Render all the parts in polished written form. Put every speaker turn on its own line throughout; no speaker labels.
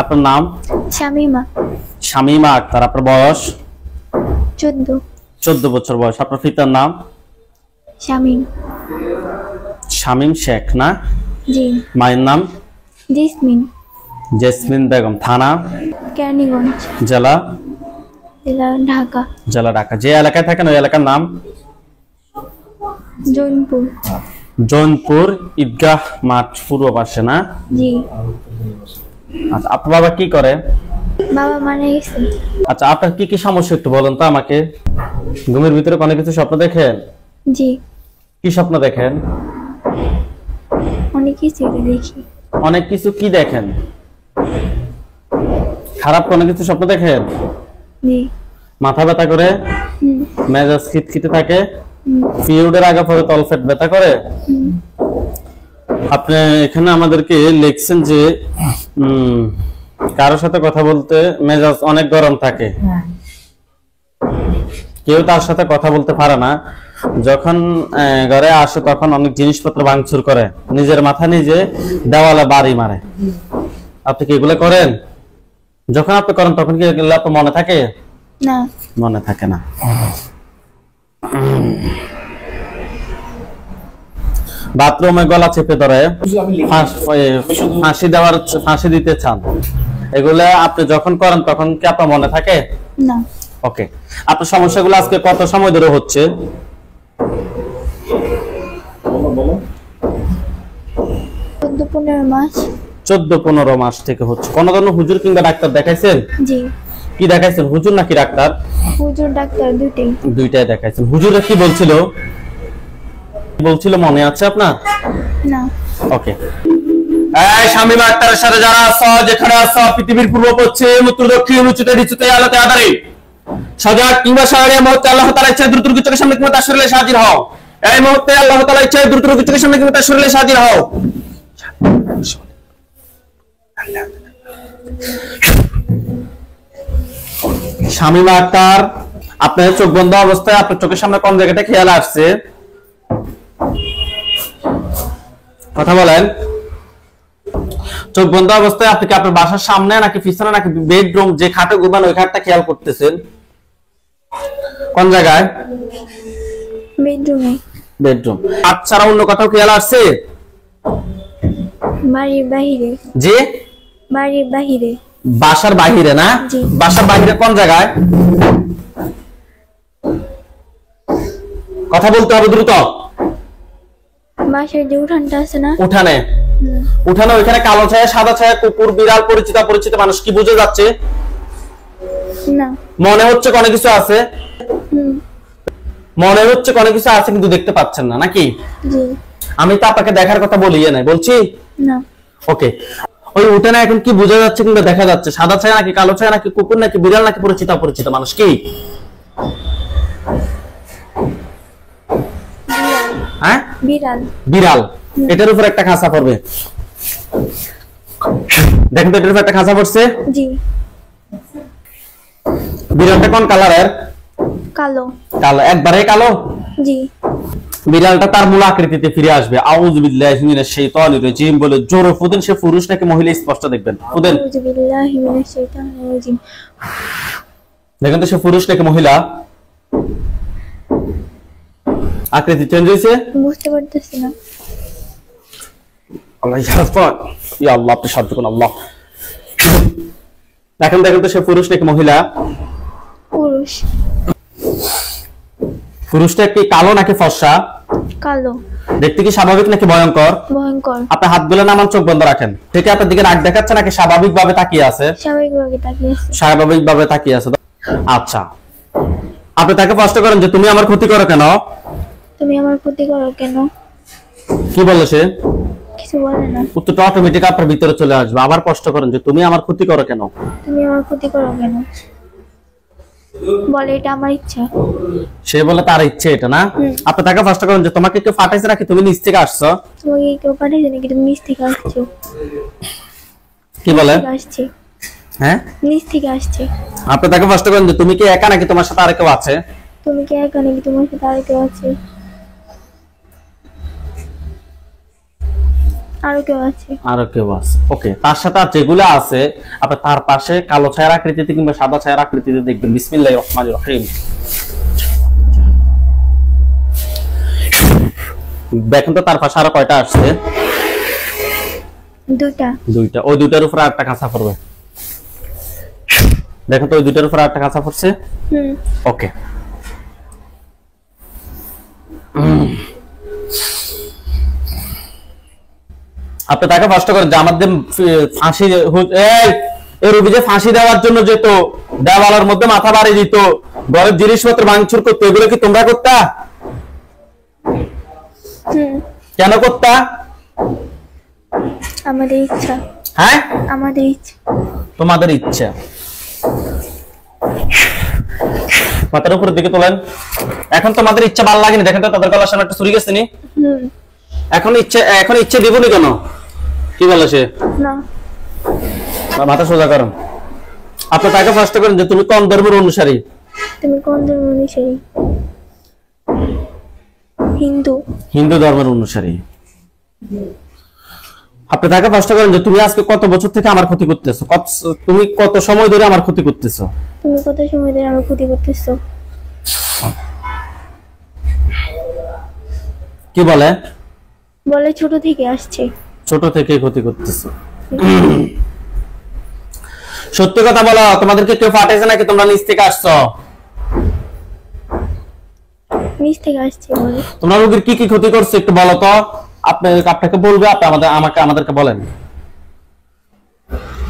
আপনার নাম?
শামিমা।
শামিমা আক্তার। আপনার বয়স?
14
বছর বয়স। আপনার পিতার নাম?
শামিম।
শামিম শেখ না?
জি।
মায়ের নাম?
জেসমিন
বেগম। থানা?
কেরানীগঞ্জ।
জেলা?
ঢাকা।
ঢাকা। যে এলাকায় থাকেন ওই এলাকার নাম? জৈনপুর ঈদগাহ মাঠ পূর্ব পাশে না?
জি।
আচ্ছা, আপনার বাবা কি করে?
বাবা মারা গেছে।
আচ্ছা, আপনার কি কি সমস্যা একটু বলেন তো আমাকে। ঘুমের ভিতরে অনেক কিছু স্বপ্ন দেখেন?
জি।
কি স্বপ্ন দেখেন?
অনেক কিছু দেখি।
অনেক কিছু কি দেখেন? খারাপ কোনো কিছু স্বপ্ন দেখেন?
জি।
মাথা ব্যথা করে? মেজাজ খিটখিটে থাকে? পিরিয়ডের আগে পরে তলপেট ব্যথা করে? আপনি এখানে আমাদেরকে লিখছেন যে কারোর সাথে কথা বলতে মেজাজ অনেক গরম থাকে, কেউ তার সাথে কথা বলতে পারে না, যখন ঘরে আসে তখন অনেক জিনিসপত্র ভাঙচুর করে, নিজের মাথা নিজে দেওয়ালে বাড়ি মারে। আপনি কি এগুলো করেন? যখন আপনি করেন তখন কি এগুলো আপনার মনে থাকে?
না,
মনে থাকে না। বাথরুমে গলা চেপে ধরে ফাঁসি দিতে চান, এগুলো আপনি যখন করেন তখন কি আপনার মনে থাকে?
না।
ওকে, আপনার সমস্যাগুলো আজকে কত সময় ধরে হচ্ছে?
14-15 মাস।
14-15 মাস থেকে হচ্ছে। কোন ধরনের হুজুর কিংবা ডাক্তার দেখাইছেন?
জি।
কি দেখাইছেন, হুজুর নাকি ডাক্তার?
হুজুর ডাক্তার
দুইটাই দেখাইছেন। হুজুরে কি বলছিল মনে আছে আপনার?
না।
ওকে, এই শামিমা আক্তারের সাথে যারা আছো, যেখানে আছো, পৃথিবীর পূর্ব পশ্চিম উত্তর দক্ষিণ উচ্চতে নিচুতে আলোতে আধারে সজাগ কিংবা শহরে মুহূর্তে আল্লাহ তাআলা ইচ্ছা দ্রুত চোখের সামনে কিংবা তার শরীরে হাজির হও। এই মুহূর্তে আল্লাহ তাআলা ইচ্ছা দ্রুত চোখের সামনে কিংবা তার শরীরে হাজির হও। শামিমা আক্তার, আপনার চোখ বন্ধ অবস্থায় আপনার চোখের সামনে কোন জায়গাটা খেয়াল আসছে? কথা বলেন। চোখ বন্ধ অবস্থায় আপনি কি আপনার বাসার সামনে নাকি পিছনে নাকি বেডরুম যে খাটে ঘুমান ওই খাটটা খেয়াল করতেছেন? কোন জায়গায়? বেডরুম। আচ্ছা, অন্য কোথাও খেয়াল আসছে?
বাড়ির বাহিরে।
জি,
বাড়ির বাহিরে।
বাসার বাহিরে না? বাসার বাহিরে কোন জায়গায়? কথা বলতে হবে দ্রুত।
বাসার যে উঠানটা আছে না?
উঠানে। ওইখানে কালো ছায়া সাদা ছায়া কুকুর বিড়াল পরিচিত মানুষ কি বুঝে যাচ্ছে?
না।
মনে হচ্ছে কোনো কিছু আছে? মনে হচ্ছে কোনো কিছু আছে কিন্তু দেখতে পাচ্ছেন না নাকি?
জি।
আমি তো আপনাকে দেখার কথা বলিই নাই, বলছি
না।
ওকে, ওই উঠানে এখন কি বোঝা যাচ্ছে কিংবা দেখা যাচ্ছে? সাদা ছায়া নাকি কালো ছায়া নাকি কুকুর নাকি বিড়াল নাকি পরিচিত মানুষ কি? হ্যাঁ, বিড়াল। এটার উপর একটা খাঁচা পড়বে, দেখেন তো এটার উপর একটা খাঁচা পড়ছে। জি। বিড়ালটা কোন কালারের?
কালো।
একবারে কালো?
জি।
বিড়ালটা তার মূল আকৃতিতে ফিরে আসবে। আউযু বিল্লাহি মিনাশ শাইতানির রাজিম বলে জোরে ফুদেন। সে পুরুষ নাকি মহিলা স্পষ্ট দেখবেন। ফুদেন। আউযু বিল্লাহি মিনাশ শাইতানির রাজিম। দেখেন তো সে পুরুষ নাকি মহিলা? আকৃতি চেঞ্জ হয়েছে?
বুঝতে পারতেছি না।
আল্লাহ ইয়ারফাক, ইয়া আল্লাহ, আপনি সাহায্য করুন আল্লাহ। দেখেন তো সে পুরুষ নাকি মহিলা?
পুরুষ।
পুরুষটা কি কালো নাকি ফর্সা?
কালো।
দেখতে কি স্বাভাবিক নাকি ভয়ঙ্কর?
ভয়ঙ্কর।
আপনার হাতগুলো নামান, চোখ বন্ধ রাখেন। ঠিক আছে, আপনার দিকে নাক দেখাচ্ছে নাকি স্বাভাবিকভাবে তাকিয়ে আছে? স্বাভাবিকভাবে তাকিয়ে আছে। আচ্ছা, আপনি তাকে প্রশ্ন করেন যে তুমি আমার ক্ষতি করো কেন? কি বলে সে?
কিছু বলে না।
উত্তরটা অটোমেটিক আপনার ভিতরে চলে আসবে। আবার প্রশ্ন করেন যে তুমি আমার ক্ষতি করো কেন?
বলে এটা আমার ইচ্ছা।
সে বলে তার ইচ্ছে এটা না? আপনি তাকে প্রশ্ন করেন যে তোমাকে কেউ পাঠাইছে নাকি তুমি নিজ থেকে আসছো?
তোমাকে কেউ পাঠাইছে নাকি তুমি নিজ থেকে আসছো?
কি বলে? হ্যাঁ,
নিজ থেকে আসছে।
আপনি তাকে প্রশ্ন করেন যে তুমি কি একা নাকি তোমার সাথে আর কেউ আছে?
তুমি কি একা নাকি তোমার সাথে আর কেউ আছে? আরো কেউ আছে।
আরো কেউ আছে, ওকে। তার সাথে আর যেগুলো আছে আপনি তার পাশে কালো ছায়ার আকৃতিতে কিংবা সাদা ছায়ার আকৃতিতে দেখবেন। বিসমিল্লাহির রহমানির রহিম। দেখেন তো তার পাশে আরো কয়টা আসছে?
দুইটা।
দুইটা। ওই দুইটার উপর আরেকটা কাঁচা পড়বে। দেখেন তো ওই দুইটার উপর আরেকটা কাঁচা পড়ছে। ওকে। আপনি তাকে কষ্ট করেন যে আমাদের ফাঁসি, এই রোগী যে ফাঁসি দেওয়ার জন্য যেত, দেওয়ালের মধ্যে মাথা বাড়ি দিত, ঘরের জিনিসপত্র ভাঙচুর করতো, এগুলো কি তোমরা করতা? কেন করতা?
আমাদের ইচ্ছা।
হ্যাঁ,
আমাদের ইচ্ছা।
তোমাদের ইচ্ছা। মাথার উপরের দিকে তোলেন। এখন তোমাদের ইচ্ছা ভালো লাগেনি? দেখেন তো তাদের গলার সামনে একটা ছুরি গেছে নি। এখন ইচ্ছে দিব নি কেন? কি বলে সে?
না,
মাথা সোজা করুন। আপনি তাকে প্রশ্ন করেন যে তুমি কোন ধর্মের অনুসারী?
তুমি কোন ধর্মের অনুসারী? হিন্দু।
হিন্দু ধর্মের অনুসারী। আপনি তাকে প্রশ্ন করেন যে তুমি আজকে কত বছর থেকে আমার ক্ষতি করতেছো? তুমি কত সময় ধরে আমার ক্ষতি করতেছো?
তুমি কত সময় ধরে আমার ক্ষতি করতেছো?
কি বলে?
বলে ছোট থেকে আসছে।
ছোট থেকে ক্ষতি করতেছো। সত্যি কথা বলো, তোমাদেরকে কেউ পাঠাইছে নাকি তোমরা নিচ থেকে আসছো?
নিচ থেকে আসছে বলে।
তোমরা রোগীর কি কি ক্ষতি করছো একটু বলো তো। আপনাকে বলবে, আপনি আমাদেরকে বলেন।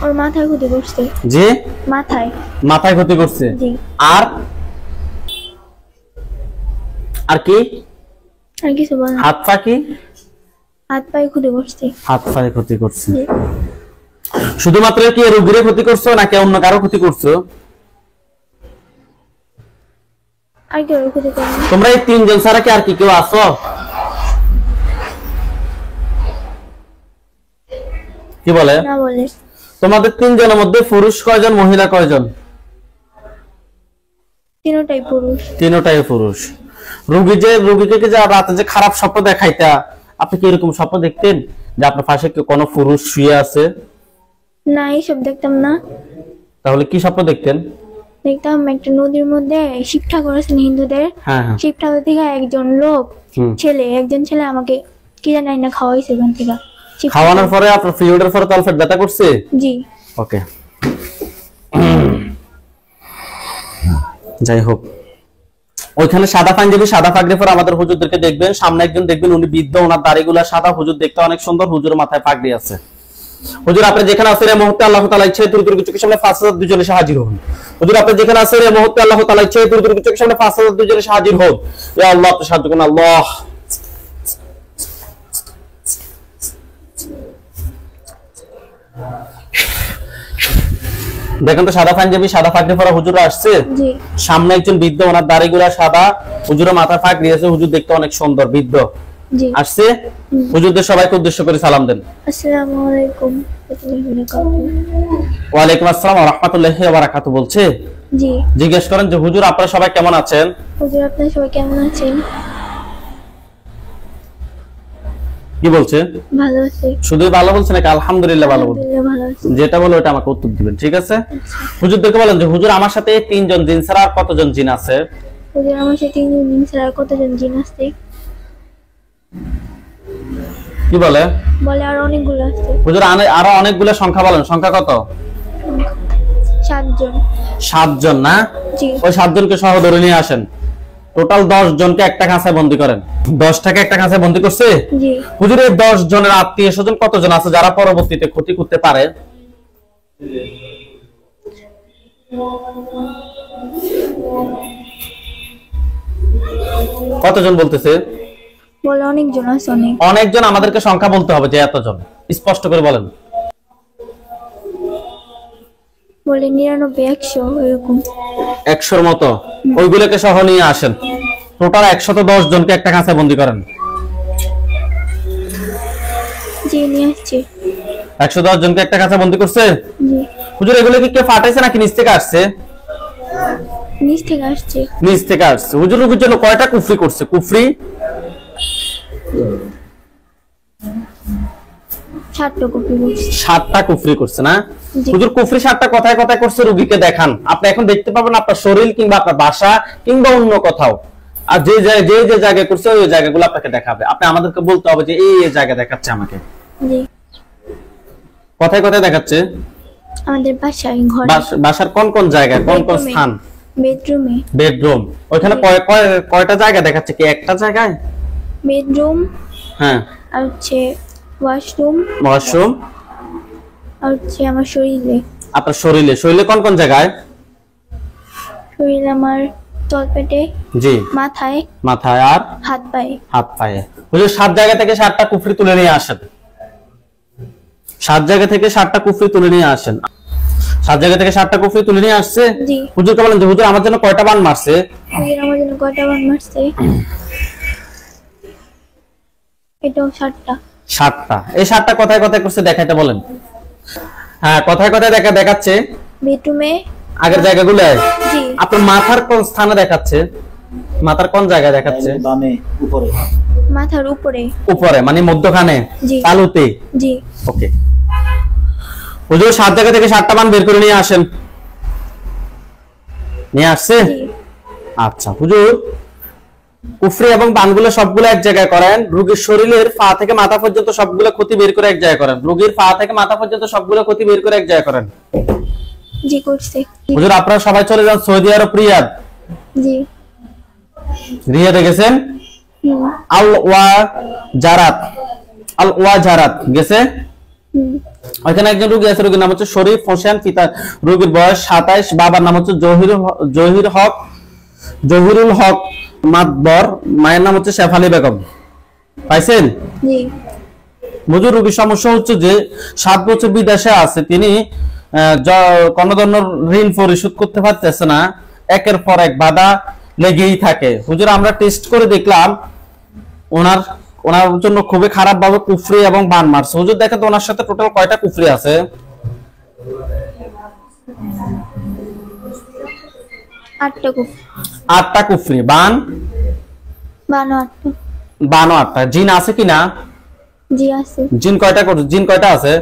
ওর মাথায় ক্ষতি করছে।
জি,
মাথায়
ক্ষতি করছে।
জি।
আর কি?
আর কিছু বল।
হাত পা কি?
হাত পায়ে ক্ষতি করছে।
হাত পায়ে ক্ষতি করছে। শুধুমাত্র কি রোগীর ক্ষতি করছো নাকি অন্য কারো ক্ষতি করছো?
আর কেউ ক্ষতি করে না।
তোমরা এই তিনজন ছাড়া কি আর কি কেউ আছো? কি বলে?
না বলে।
তোমাদের তিনজনের মধ্যে পুরুষ কয়জন, মহিলা কয়জন?
তিনটাই পুরুষ।
তিনটাই পুরুষ। রোগীকে যে রাতে যে খারাপ স্বপ্ন দেখাইতা, আপনি কি এরকম স্বপ্ন দেখতেন যে আপনার পাশে কোনো পুরুষ শুয়ে আছে?
না, এইসব দেখতাম না।
তাহলে কি স্বপ্ন দেখতেন?
দেখতাম একটা নদীর মধ্যে শিব ঠাকুর আছেন হিন্দুদের। শিব ঠাকুর থেকে একজন ছেলে আমাকে কি জানি না খাওয়াইছে ওখান থেকে।
খাওয়ানোর পরে আপনার পিরিয়ডের পরে তলপেট ব্যথা করছে?
জি।
ওকে। যাই হোক, ওইখানে সাদা পাঞ্জাবি সাদা পাগড়ি পরে আমাদের হুজুরদেরকে দেখবেন। সামনে একজন দেখবেন, উনি বৃদ্ধ, ওনার দাড়িগুলা সাদা, হুজুর দেখতে অনেক সুন্দর, হুজুরের মাথায় পাগড়ি আছে। হুজুর আপনি যেখানে আছেন এই মুহূর্তে আল্লাহ তাআলা ইচ্ছে দ্রুত চোখের সামনে 5000 দুজনে এসে হাজির হন। হুজুর আপনি যেখানে আছেন এই মুহূর্তে আল্লাহ তাআলা ইচ্ছে দ্রুত চোখের সামনে 5000 দুজনে এসে হাজির হন। ইয়া আল্লাহ, আপনি সাহায্য করুন আল্লাহ। দেখেন তো সাদা পাঞ্জাবি সাদা পাগড়ি পরা হুজুর আসছে। সামনে একজন বৃদ্ধ, ওনার দাড়িগুলা সাদা, হুজুরের মাথায় পাগড়ি আছে, হুজুর দেখতে অনেক সুন্দর, বৃদ্ধ আসছে। হুজুরদের সবাইকে উদ্দেশ্য করে সালাম দেন।
আসসালামু আলাইকুম।
ওয়া আলাইকুম আসসালাম ওয়া রাহমাতুল্লাহি ওয়া বারাকাতুহু বলছে।
জি।
জিজ্ঞেস করেন যে হুজুর আপনারা সবাই কেমন আছেন?
হুজুর আপনারা সবাই কেমন আছেন?
কি বলছে?
ভালো আছি।
শুধু ভালো বলছে নাকি আলহামদুলিল্লাহ ভালো বলছে?
ভালো আছি।
যেটা বলো ওটা আমাকে উত্তর দিবেন, ঠিক আছে? হুজুরদেরকে বলেন যে হুজুর আমার সাথে তিনজন জিন ছাড়া আর কতজন জিন আছে?
হুজুর আমার সাথে তিনজন জিন ছাড়া আর কতজন জিন আছে?
কি বলে?
বলে আর অনেকগুলো আছে।
হুজুর আরো অনেকগুলো সংখ্যা বলেন। সংখ্যা কত?
7 জন।
7 জন না?
জি।
ওই 7 জনকে সহ ধরে নিয়ে আসেন। টোটাল 10 জনকে একটা কাঁচায় বন্দী করেন। 10টাকে একটা কাঁচায় বন্দী করছে?
জি।
হুজুর এই 10 জনের আত্মীয় স্বজন কতজন আছে যারা পরবর্তীতে ক্ষতি করতে পারে? কতজন বলতেছে?
বলে অনেকজন আছে।
অনেকজন। আমাদেরকে সংখ্যা বলতে হবে যে এতজন, স্পষ্ট করে বলেন।
বলে 99 100 এরকম।
100-র মতো। ওইগুলোকে সহ নিয়ে আসেন। টোটাল 110 জনকে একটা কাঁচায় বন্দী করেন।
জি, নিয়ে আসছি।
110 জনকে একটা কাঁচায় বন্দী করছে?
জি।
হুজুর এগুলো কি কে পাঠাইছে নাকি নিচ থেকে আসছে?
নিচ থেকে আসছে।
নিচ থেকে আসছে। হুজুর রোগীর জন্য কয়টা কুফরি করছে? কুফরি
7টা কুফরি করছে।
7টা কুফরি করছে না?
জি।
হুজুর কুফরি 7টা কথায় কথায় করছে, রোগীকে দেখান। আপনি এখন দেখতে পাবেন আপনার শরীর কিংবা আপনার বাসা কিংবা অন্য কোথাও, আর যে জায়গায় করছে ওই জায়গাগুলো আপনাকে দেখাবে। আপনি আমাদেরকে বলতে হবে যে এই জায়গা দেখাচ্ছে আমাকে।
জি।
কথায় কথায় দেখাচ্ছে?
আমাদের বাসায় ঘরে।
বাসার কোন কোন জায়গায়, কোন কোন স্থান?
বেডরুমে।
বেডরুম। ওইখানে কয়টা জায়গা দেখাচ্ছে? কি একটা জায়গায়?
বেডরুম,
হ্যাঁ,
আর হচ্ছে ওয়াশরুম,
ওয়াশরুম,
আর হচ্ছে আমার শরীরে।
আপনার শরীরে কোন কোন জায়গায়?
শরীর আমার তলপেটে,
জি, মাথায় আর
হাত পায়ে।
হুজুর 7 জায়গা থেকে 7টা কুফরি তুলে নিয়ে আসেন। 7 জায়গা থেকে 7টা কুফরি তুলে নিয়ে আসেন। 7 জায়গা থেকে 7টা কুফরি তুলে নিয়ে আসছে।
জি।
হুজুরকে বলেন যে হুজুর আমার জন্য কয়টা বান মারছে?
হুজুর আমার জন্য কয়টা বান মারছে? এটাও 7টা।
7টা। এই 7টা কথায় কথায় করছে দেখাইতে বলেন। হ্যাঁ, কথায় কথায় দেখাচ্ছে।
বেডরুমে,
আগের জায়গাগুলো।
জি।
আপনার মাথার কোন স্থানে দেখাচ্ছে? মাথার কোন জায়গায় দেখাচ্ছে?
বামে, উপরে।
মাথার উপরে।
উপরে মানে মধ্যখানে,
জি।
তালুতে।
জি।
ওকে। হুজুর 7 জায়গা থেকে 7টা বান বের করে নিয়ে আসেন। নিয়ে আসছে?
জি।
আচ্ছা হুজুর, কুফরি এবং বানগুলো সবগুলো এক জায়গায় করেন। রোগীর শরীরের পা থেকে মাথা পর্যন্ত সবগুলো ক্ষতি বের করে এক জায়গায় করেন। রোগীর পা থেকে মাথা পর্যন্ত সবগুলো ক্ষতি বের করে এক জায়গায় করেন।
জি করছে।
হুজুর আপনারা সবাই চলে যান সৌদি আরব, রিয়াদ।
জি।
রিয়াদে গেছেন? আল ওয়াজারাত গেছে? ওইখানে একজন রোগী আছে, রোগীর নাম হচ্ছে শরীফ হোসেন। পিতা রোগীর বয়স 27, বাবার নাম হচ্ছে জহিরুল হক মাতবর, মায়ের নাম হচ্ছে শেফালি বেগম। পাইছেন?
জি।
হুজুর রোগীর সমস্যা হচ্ছে যে 7 বছর বিদেশে আছে, তিনি কোনো ধরনের ঋণ পরিশোধ করতে পারতেছে না, একের পর এক বাধা লেগেই থাকে। হুজুর আমরা টেস্ট করে দেখলাম ওনার জন্য খুবই খারাপ ভাবে কুফরি এবং বান মারছে। হুজুর দেখেন তো ওনার সাথে টোটাল কয়টা কুফরি আছে?
8টা কুফরি।
8টা কুফরি। বান? বানও 8টা। জিন আছে কিনা?
জি আছে।
জিন কয়টা আছে?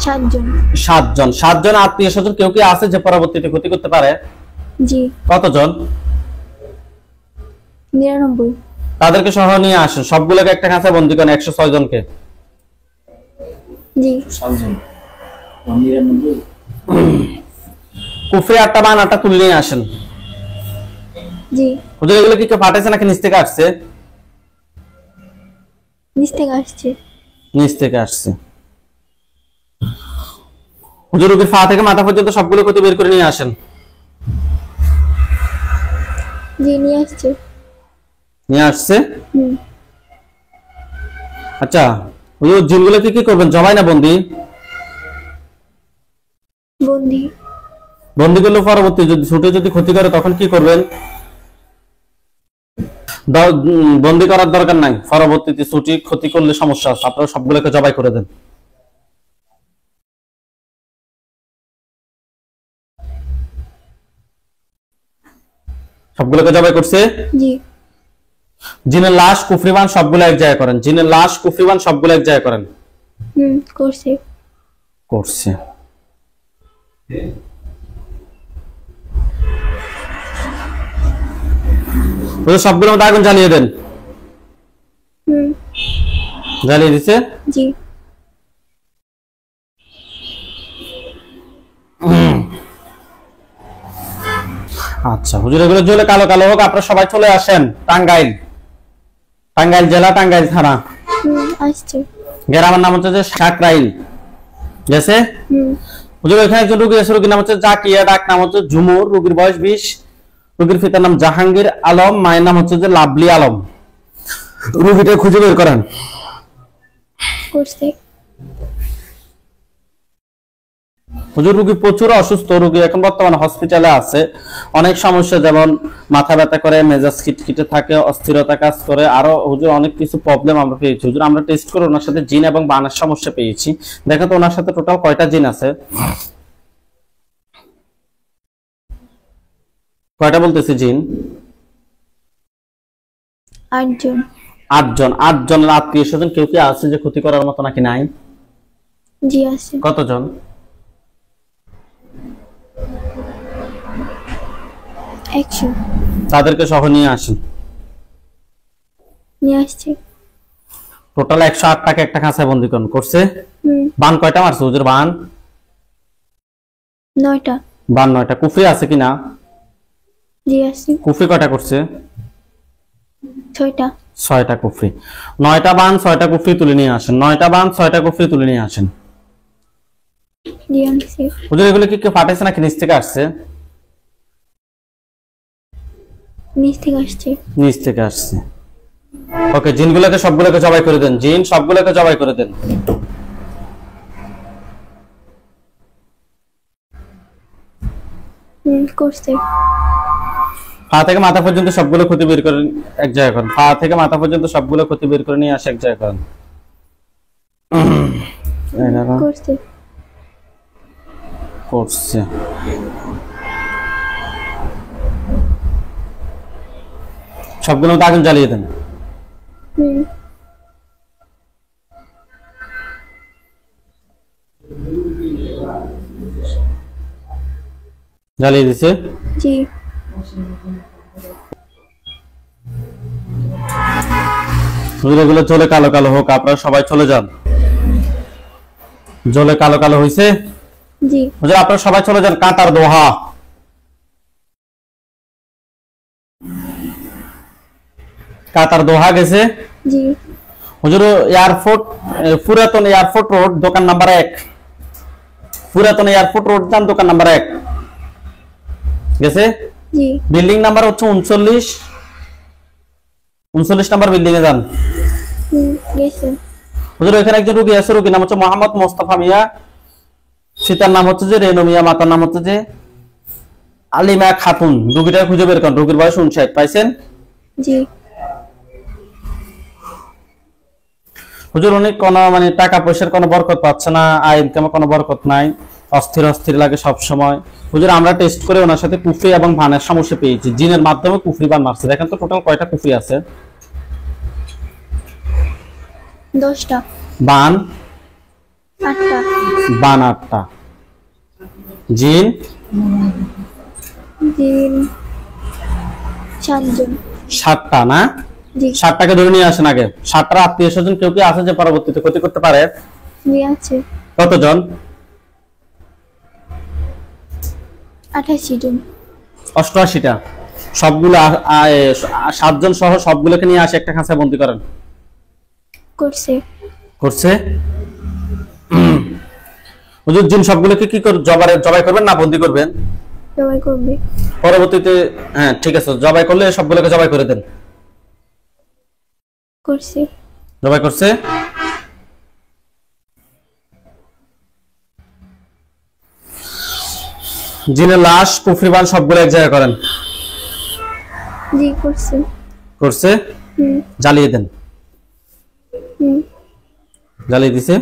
7 জন।
7 জন। 7 জন আত্মীয় স্বজন কেউ কি আছে যে পরবর্তীতে ক্ষতি করতে পারে?
জি।
কতজন?
99।
তাদেরকে সহ নিয়ে আসেন, সবগুলোকে একটা কাছে বন্দী করেন, 106 জনকে।
জি।
7 জন। 99।
কুফরি 8টা বান 8টা তুলে নিয়ে আসেন।
জি।
হুজুর এগুলো কি কেউ পাঠাইছে নাকি নিচ থেকে আসছে?
নিচ থেকে আসছে।
নিচ থেকে আসছে। হুজুর রোগীর পা থেকে মাথা পর্যন্ত সবগুলো ক্ষতি বের করে নিয়ে আসেন।
জি নিয়ে আসছে।
নিয়ে আসছে? আচ্ছা হুজুর জিনগুলোকে কি করবেন, জবাই না বন্দি? বন্দি করলে পরবর্তী যদি ছুটে যদি ক্ষতি করে তখন কি করবেন? বন্দি করার দরকার নাই, পরবর্তীতে ছুটি ক্ষতি করলে সমস্যা আছে, আপনারা সবগুলোকে জবাই করে দেন। সবগুলোকে জবাই করছে?
জি।
জিনের লাশ কুফরিবান সবগুলো এক জায়গায় করেন। জিনের লাশ কুফরিবান সবগুলো এক জায়গায় করেন। করছে। সবগুলো মধ্যে আগুন জ্বালিয়ে দেন। জ্বালিয়ে দিছে?
জি।
আচ্ছা হুজুর এগুলো জ্বলে কালো কালো হোক, আপনারা সবাই চলে আসেন টাঙ্গাইল জেলা, টাঙ্গাইল থানা।
আসছে।
গ্রামের নাম হচ্ছে যে সাকরাইল। গেছে? হুজুর এখানে একজন রোগী আছে, রোগীর নাম হচ্ছে জাকিয়া, ডাক নাম হচ্ছে ঝুমুর, রোগীর বয়স 20, রোগীর পিতার নাম জাহাঙ্গীর আলম, মায়ের নাম হচ্ছে যে লাভলি আলম। রোগীটা খুঁজে বের করেন। হুজুর রোগী প্রচুর অসুস্থ, রোগী এখন বর্তমানে হসপিটালে আছে, অনেক সমস্যা, যেমন মাথা ব্যথা করে, মেজাজ খিটখিটে থাকে, অস্থিরতা কাজ করে, আরো হুজুর অনেক কিছু প্রবলেম আমরা পেয়েছি। হুজুর আমরা টেস্ট করে ওনার সাথে জিন এবং বানের সমস্যা পেয়েছি। দেখো তো ওনার সাথে টোটাল কয়টা জিন আছে? কয়টা বলতেছি জিন?
8 জন।
8 জন। 8 জনের আত্মীয় স্বজন কেউ কি আছে যে ক্ষতি করার মতো নাকি নাই?
জি আছে।
কতজন?
100।
তাদেরকে সহ নিয়ে আসেন।
নিয়ে আসছি।
টোটাল 108 টাকা একটা খাঁচায় বন্দি করছে। বান কয়টা মারছে হুজুর? বান
9টা।
বান 9টা। কুফরি আছে কিনা?
জি আছে।
কুফরি কয়টা করছে?
6টা।
6টা কুফরি। 9টা বান 6টা কুফরি তুলে নিয়ে আসেন। 9টা বান 6টা কুফরি তুলে নিয়ে আসেন।
জি আনছি।
হুজুর এগুলো কি কেউ পাঠাইছে নাকি নিচ থেকে আসছে?
নিচ থেকে আসছে।
নিচ থেকে আসছে। ওকে, জিনগুলোকে সবগুলোকে জবাই করে দেন। জিন সবগুলোকে জবাই করে দেন।
করছে।
পা থেকে মাথা পর্যন্ত সবগুলো ক্ষতি বের করে এক জায়গায় করেন। পা থেকে মাথা পর্যন্ত সবগুলো ক্ষতি বের করে নিয়ে আসে এক জায়গায় করেন।
করছে।
করছে। সবগুলো মধ্যে আগুন জ্বালিয়ে দেন। জ্বালিয়ে দিছে?
জি।
এগুলো জ্বলে কালো কালো হোক, আপনারা সবাই চলে যান। জ্বলে কালো কালো হইছে?
জি।
হুজুর আপনারা সবাই চলে যান। কাতার দোহা, কাতার দোহা গেছে।
জি।
হুজুর এয়ারপোর্ট, পুরাতন এয়ারপোর্ট রোড, দোকান নাম্বার 1। পুরাতন এয়ারপোর্ট রোড যান, দোকান নাম্বার 1 গেছে।
জি।
বিল্ডিং নাম্বার হচ্ছে 39। 39 নাম্বার বিল্ডিং এ যান।
গেছে।
হুজুর এখানে একজন রোগী আছে, রোগীর নাম হচ্ছে মোহাম্মদ মোস্তফা মিয়া, পিতার নাম হচ্ছে যে রেনু মিয়া, মাতার নাম হচ্ছে যে আলিমা খাতুন। রোগীটা খুঁজে বের করেন। রোগীর বয়স 59। পাইছেন?
জি।
হুজুর উনি কোনো মানে টাকা পয়সার কোনো বরকত পাচ্ছে না, আয় ইনকামে কোনো বরকত নাই, অস্থির অস্থির লাগে সব সময়। হুজুর আমরা টেস্ট করে ওনার সাথে কুফরি এবং বানের সমস্যা পেয়েছি। জিনের মাধ্যমে কুফরি বান মারছে। দেখেন তো টোটাল কয়টা কুফরি আছে?
10টা।
বান
8টা।
বান 8টা। জিন
জিন 7 জন।
7টা না?
জি।
7টাকে ধরে নিয়ে আসেন আগে। 7টার আত্মীয় স্বজন কেউ কি আছে যে পরবর্তীতে ক্ষতি করতে পারে?
জি আছে।
কতজন?
88 জন।
88টা। সবগুলো 7 জন সহ সবগুলোকে নিয়ে আসে একটা খাঁচায় বন্দি করেন।
করছে।
করছে? হুজুর জিন সবগুলোকে কি করে জবাই করবেন না বন্দি করবেন?
জবাই করবে।
পরবর্তীতে হ্যাঁ ঠিক আছে, জবাই করলে সবগুলোকে জবাই করে দেন।
করছে।
জবাই করছে? জিনের লাশ কুফরিবান সবগুলো এক জায়গায় করেন।
জি করছে।
করছে? জ্বালিয়ে দেন। জ্বালিয়ে দিছে?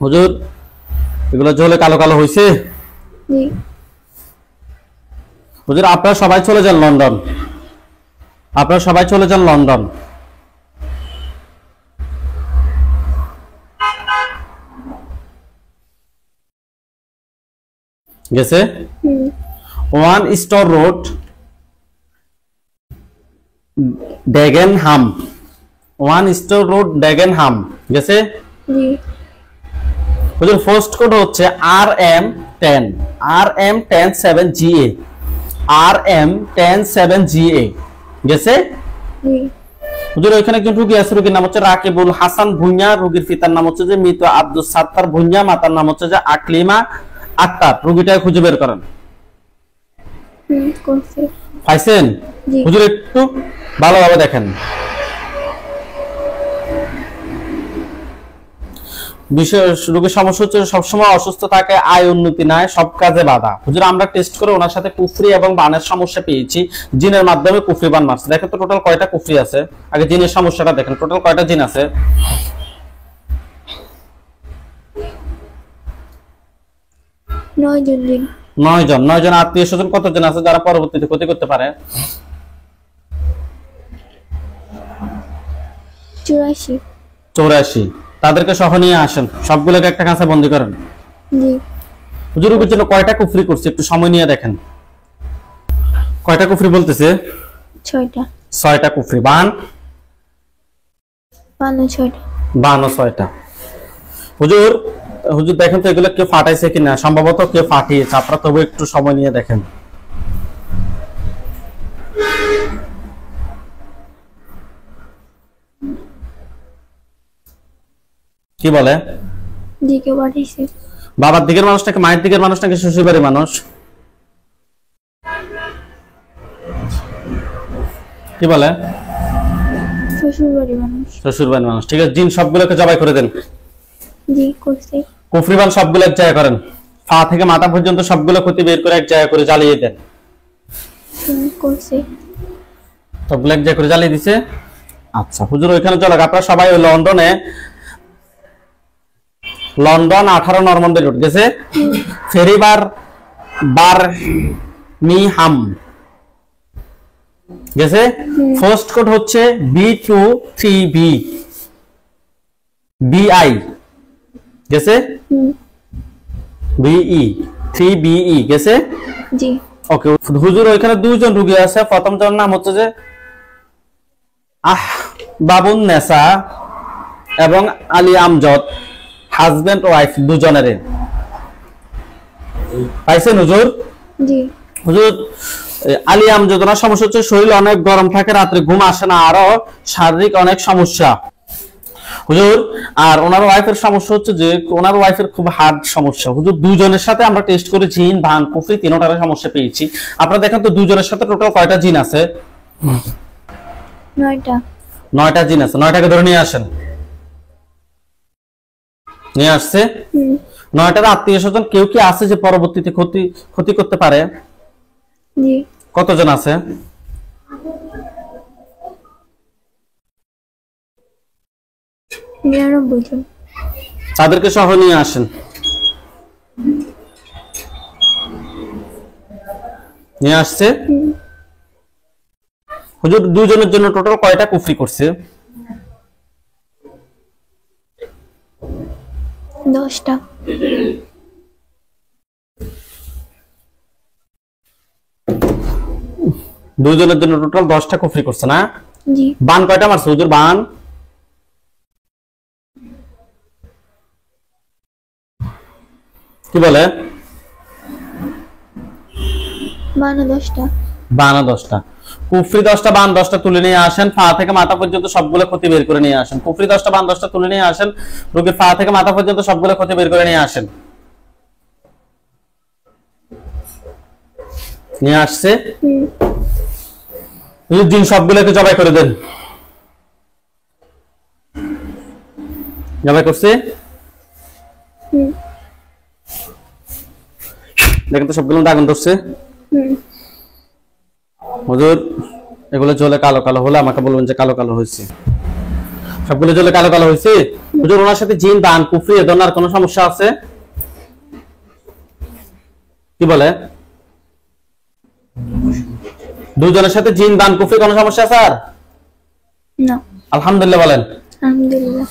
হুজুর এগুলো জ্বলে কালো কালো হইছে?
জি।
হুজুর আপনারা সবাই চলে যান লন্ডন। আপনারা সবাই চলে যান লন্ডন। গেছে? 1 store road, Dagenham. 1 store road, Dagenham. গেছে?
জি।
হুজুর পোস্ট কোড হচ্ছে RM10, RM107GA, RM107GA। গেছে?
জি।
হুজুর ওইখানে একজন রোগী আছে, রোগীর নাম হচ্ছে রাকিবুল হাসান ভুঁইয়া, রোগীর পিতার নাম হচ্ছে যে মৃত আব্দুল সাত্তার ভুঁইয়া, মাতার নাম হচ্ছে যে আকলিমা আক্তার। রোগীটাকে খুঁজে বের করেন।
করছে।
পাইছেন?
জি।
হুজুর একটু ভালোভাবে দেখেন। বিশেষ রোগীর সমস্যা হচ্ছে সবসময় অসুস্থ থাকে, আয় উন্নতি নাই, সব কাজে বাধা। হুজুর আমরা টেস্ট করে ওনার সাথে কুফরি এবং বানের সমস্যা পেয়েছি। জিনের মাধ্যমে কুফরি বান মারছে। দেখেন তো টোটাল কয়টা কুফরি আছে? আগে জিনের সমস্যাটা দেখেন, টোটাল কয়টা জিন আছে?
9 জন জিন।
9 জন। 9 জন আত্মীয় স্বজন কতজন আছে যারা পরবর্তীতে ক্ষতি করতে পারে?
84
84 তাদেরকে সহ নিয়ে আসেন, সবগুলোকে একটা কাঁচা বন্দি করেন।
জি
হুজুরের জন্য কয়টা কুফরি করছে একটু সময় নিয়ে দেখেন। কয়টা কুফরি বলতেছে?
6টা
6টা কুফরি। বান
6টা
6টা। হুজুর হুজুর দেখেন তো এগুলো কেউ ফাটাইছে কিনা, সম্ভবত কেউ ফাটিয়েছে, আপনারা তবে একটু সময় নিয়ে দেখেন। কি বলে?
জি কেউ পাঠাইছে।
বাবার দিকের মানুষ নাকি মায়ের দিকের মানুষ নাকি শ্বশুর বাড়ির মানুষ? কি বলে?
শ্বশুর বাড়ির মানুষ।
শ্বশুর বাড়ির মানুষ। ঠিক আছে, জিন সবগুলোকে জবাই করে দেন।
জি করছে।
কুফরিবান সবগুলো এক জায়গা করেন, পা থেকে মাথা পর্যন্ত সবগুলো ক্ষতি বের করে এক জায়গা করে জ্বালিয়ে দেন।
করছে।
সবগুলো এক জায়গা করে জ্বালিয়ে দিছে। আচ্ছা হুজুর ওইখানে চলো, আপনারা সবাই ওই লন্ডন 18 নরমান্ডি রোড গেছে, ফেরিবার বার্মিংহাম গেছে, ফার্স্ট কোড হচ্ছে B23B BI গেছে, BE 3BE গেছে।
জি
ওকে হুজুর ওইখানে দুইজন রোগী আছে, প্রথম জনের নাম হচ্ছে যে বাবুন নেসা এবং আলী আমজদ, হাজবেন্ড ওয়াইফ দুজনের। পাইছেন হুজুর?
জি
হুজুর আলী আমজদ ওনার সমস্যা হচ্ছে শরীর অনেক গরম থাকে, রাত্রে ঘুম আসে না, আরো শারীরিক অনেক সমস্যা হুজুর। আর ওনার ওয়াইফের সমস্যা হচ্ছে যে ওনার ওয়াইফের খুব হার্ট সমস্যা হুজুর। দুজনের সাথে আমরা টেস্ট করে জিন ভান কুফরি তিনটার সমস্যা পেয়েছি। আপনারা দেখেন তো দুজনের সাথে টোটাল কয়টা জিন আছে? 9টা জিন আছে। 9টাকে ধরে নিয়ে আসেন। নিয়ে আসছে। 9টার আত্মীয় স্বজন কেউ কি আছে যে পরবর্তীতে ক্ষতি করতে পারে?
জি
কতজন আছে?
99 জন।
তাদেরকে সহ নিয়ে আসেন। নিয়ে আসছে। হুজুর দুজনের জন্য টোটাল কয়টা কুফরি করছে?
10টা।
দুজনের জন্য টোটাল 10টা কুফরি করছে না?
জি
বান কয়টা মারছে হুজুর? বান কি বলে?
10টা।
10টা কুফরি 10টা বান 10টা তুলে নিয়ে আসেন, পা থেকে মাথা পর্যন্ত সবগুলো ক্ষতি বের করে নিয়ে আসেন। কুফরি 10টা বান 10টা তুলে নিয়ে আসেন, রোগীর পা থেকে মাথা পর্যন্ত সবগুলো ক্ষতি বের করে নিয়ে আসেন। নিয়ে আসছে। জিন সবগুলোকে জবাই করে দেন। জবাই করছে। দেখেন তো সবগুলো আগুন ধরছে। হুজুর এগুলো জ্বলে কালো কালো হলে আমাকে বলবেন যে কালো কালো হয়েছে। সবগুলো জ্বলে কালো কালো হয়েছে। হুজুর ওনার সাথে জিন দান কুফরি এ ধরনের কোনো সমস্যা আছে? কি বলে? দুজনের সাথে জিন দান কুফরি কোনো সমস্যা স্যার?
না।
আলহামদুলিল্লাহ বলেন।
আলহামদুলিল্লাহ।